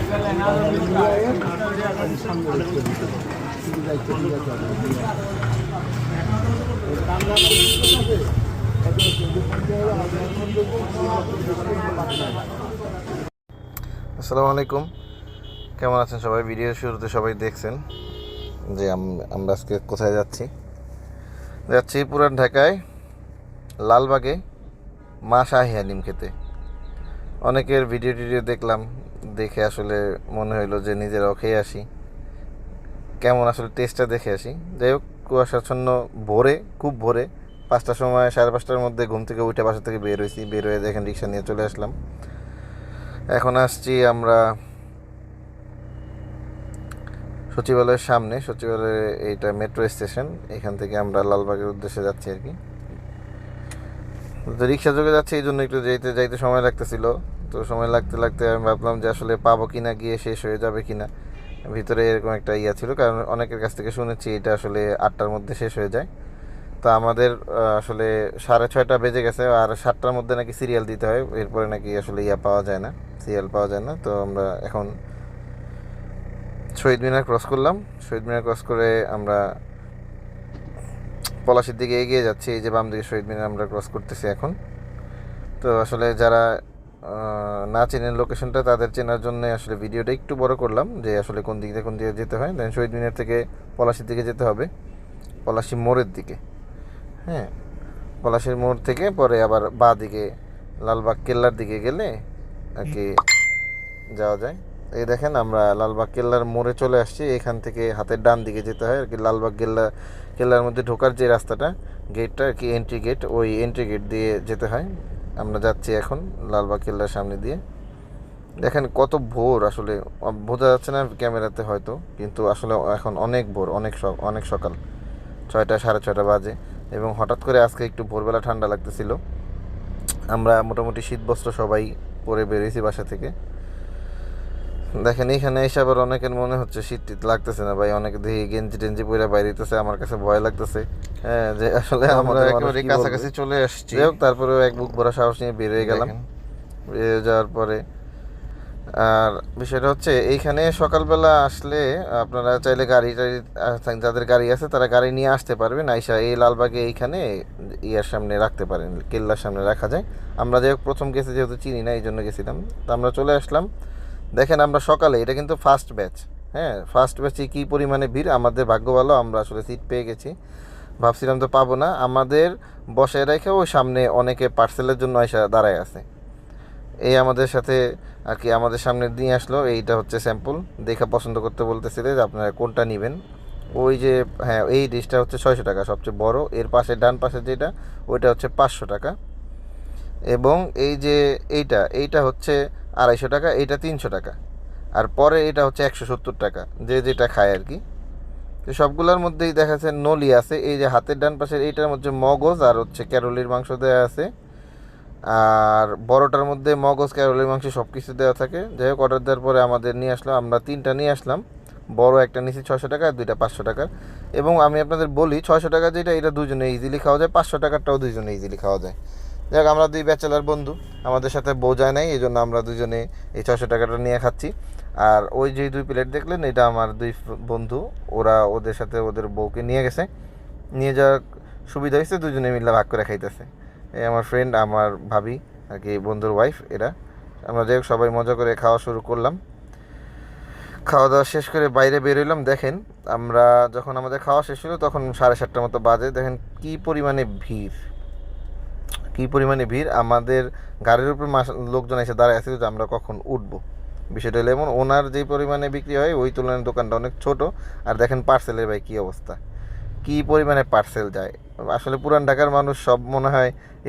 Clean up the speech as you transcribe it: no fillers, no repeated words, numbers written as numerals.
আসসালামু আলাইকুম, কেমন আছেন সবাই? ভিডিওর শুরুতে সবাই দেখছেন যে আমরা আজকে কোথায় যাচ্ছি পুরান ঢাকায় লালবাগে মা শাহী হালিম খেতে। অনেকের ভিডিও দেখলাম, দেখে আসলে মনে হইলো যে নিজেরাও খেয়ে আসি, কেমন আসলে টেস্টটা দেখে আসি। যাই হোক, কুয়াশাচ্ছন্ন ভোরে, খুব ভোরে 5টার সময়, 5:30টার মধ্যে ঘুম থেকে উঠে বাসা থেকে বের হয়ে দেখেন রিক্সা নিয়ে চলে আসলাম। এখন আসছি আমরা সচিবালয়ের সামনে। সচিবালয়ে এইটা মেট্রো স্টেশন, এখান থেকে আমরা লালবাগের উদ্দেশ্যে যাচ্ছি আর কি। তো রিক্সা যোগে যাচ্ছে, এই জন্য একটু যাইতে সময় লাগতেছিল। তো সময় লাগতে আমি ভাবলাম যে আসলে পাবো কিনা, গিয়ে শেষ হয়ে যাবে কিনা। ভিতরে এরকম একটা ইয়া ছিল, কারণ অনেকের কাছ থেকে শুনেছি এটা আসলে 8টার মধ্যে শেষ হয়ে যায়। তো আমাদের আসলে 6:30 বেজে গেছে, আর 7টার মধ্যে নাকি সিরিয়াল দিতে হয়, এরপরে নাকি আসলে পাওয়া যায় না, সিরিয়াল পাওয়া যায় না। তো আমরা এখন শহীদ মিনার ক্রস করলাম। শহীদ মিনার ক্রস করে আমরা পলাশির দিকে এগিয়ে যাচ্ছি। এই যে বাম দিকে শহীদ মিনার আমরা ক্রস করতেছি এখন। তো আসলে যারা না চেনেন লোকেশনটা, তাদের চেনার জন্য আসলে ভিডিওটা একটু বড় করলাম, যে আসলে কোন দিকে যেতে হয়। দেন শহীদ মিনার থেকে পলাশির দিকে যেতে হবে, পলাশি মোড়ের দিকে। হ্যাঁ, পলাশির মোড় থেকে পরে আবার বাঁ দিকে লালবাগ কেল্লার দিকে গেলে আর কি যাওয়া যায়। এই দেখেন আমরা লালবাগ কেল্লার মোড়ে চলে আসছি। এখান থেকে হাতের ডান দিকে যেতে হয় আর কি। লালবাগ কেল্লার মধ্যে ঢোকার যে রাস্তাটা, গেটটা আর কি, এন্ট্রি গেট, ওই এন্ট্রি গেট দিয়ে যেতে হয়। আমরা যাচ্ছি এখন লালবাগ কেল্লার সামনে দিয়ে। দেখেন কত ভোর, আসলে বোঝা যাচ্ছে না ক্যামেরাতে হয়তো, কিন্তু আসলে এখন অনেক ভোর, অনেক সকাল, 6টা 6:30 বাজে। এবং হঠাৎ করে আজকে একটু ভোরবেলা ঠান্ডা লাগতেছিল। আমরা মোটামুটি শীতবস্ত্র সবাই পরে বেরিয়েছি বাসা থেকে। দেখেন এখানে এসে আবার অনেকের মনে হচ্ছে শীত লাগতেছে না ভাই, অনেকে দেখি গেঞ্জি টেঞ্জি পরে বাইরে হইতেছে, আমার কাছে ভয় লাগতেছে। হ্যাঁ, যে আসলে আমরা একেবারে কাছাকাছি চলে আসছি। যাই হোক, তারপরেও এক বুক ভরা সাহস নিয়ে বেরিয়ে গেলাম। বেরিয়ে যাওয়ার পরে আর বিষয়টা হচ্ছে, এইখানে সকালবেলা আসলে আপনারা চাইলে গাড়ি যাদের গাড়ি আছে তারা গাড়ি নিয়ে আসতে পারবেন। আইসা এই লালবাগে এইখানে ইয়ার সামনে রাখতে পারেন, কেল্লার সামনে রাখা যায়। আমরা যাই হোক প্রথম গেছি, যেহেতু চিনি না এই জন্য গেছিলাম। তো আমরা চলে আসলাম। দেখেন আমরা সকালে, এটা কিন্তু ফার্স্ট ব্যাচ। হ্যাঁ, ফার্স্ট ব্যাচে কী পরিমাণে ভিড়। আমাদের ভাগ্য ভালো, আমরা আসলে সিট পেয়ে গেছি। ভাবছিলাম তো পাবো না। আমাদের বসায় রেখে ওই সামনে অনেকে পার্সেলের জন্য এসে দাঁড়ায় আছে। এই আমাদের সাথে আর কি আমাদের সামনে নিয়ে আসলো। এইটা হচ্ছে স্যাম্পল, দেখে পছন্দ করতে বলতেছিলে যে আপনারা কোনটা নেবেন। ওই যে হ্যাঁ, এই ডিশটা হচ্ছে 600 টাকা, সবচেয়ে বড়। এর পাশে ডান পাশে যেটা, ওইটা হচ্ছে 500 টাকা। এবং এই যে এইটা হচ্ছে 250 টাকা, এইটা 300 টাকা। আর পরে এটা হচ্ছে 170 টাকা, যে যেটা খায় আর কি। তো সবগুলোর মধ্যেই দেখা যাচ্ছে নলি আছে। এই যে হাতের ডান পাশের এইটার মধ্যে মগজ আর হচ্ছে ক্যারোলির মাংস দেওয়া আছে। আর বড়টার মধ্যে মগজ, ক্যারোলির মাংস সব কিছু দেওয়া থাকে। যাই হোক, অর্ডার দেওয়ার পরে আমাদের নিয়ে আসলো, আমরা 3টা নিয়ে আসলাম। বড় একটা নিয়েছি 600 টাকা, আর 2টা 500 টাকার। এবং আমি আপনাদের বলি, 600 টাকা যেটা, এটা দুজনে ইজিলি খাওয়া যায়। 500 টাকারটাও দুজনে ইজিলি খাওয়া যায়। যাই হোক, আমরা 2 ব্যাচেলার বন্ধু, আমাদের সাথে বউ যায় নাই, এই জন্য আমরা দুজনে এই 600 টাকাটা নিয়ে খাচ্ছি। আর ওই যে 2 প্লেট দেখলেন, এটা আমার 2 বন্ধু, ওরা ওদের সাথে ওদের বউকে নিয়ে গেছে। নিয়ে যাওয়ার সুবিধা হয়েছে, দুজনে মিলে ভাগ করে খাইতেছে। এই আমার ফ্রেন্ড, আমার ভাবি আর কি, বন্ধুর ওয়াইফ এরা। আমরা যাই হোক সবাই মজা করে খাওয়া শুরু করলাম। খাওয়া দাওয়া শেষ করে বাইরে বেরোলাম। দেখেন আমরা যখন আমাদের খাওয়া শেষ হলো, তখন 7:30 মতো বাজে। দেখেন কী পরিমাণে ভিড়। আমাদের গাড়ির উপর লোকজন এসে দাঁড়ায় আছে যে আমরা কখন উঠবো। বিষয়টা হলো এমন, ওনার যেই পরিমাণে বিক্রি হয় ওই তুলনায় দোকানটা অনেক ছোট। আর দেখেন পার্সেলের ভাই কী অবস্থা, কী পরিমাণে পার্সেল যায়। আসলে পুরান ঢাকার মানুষ সব মনে হয়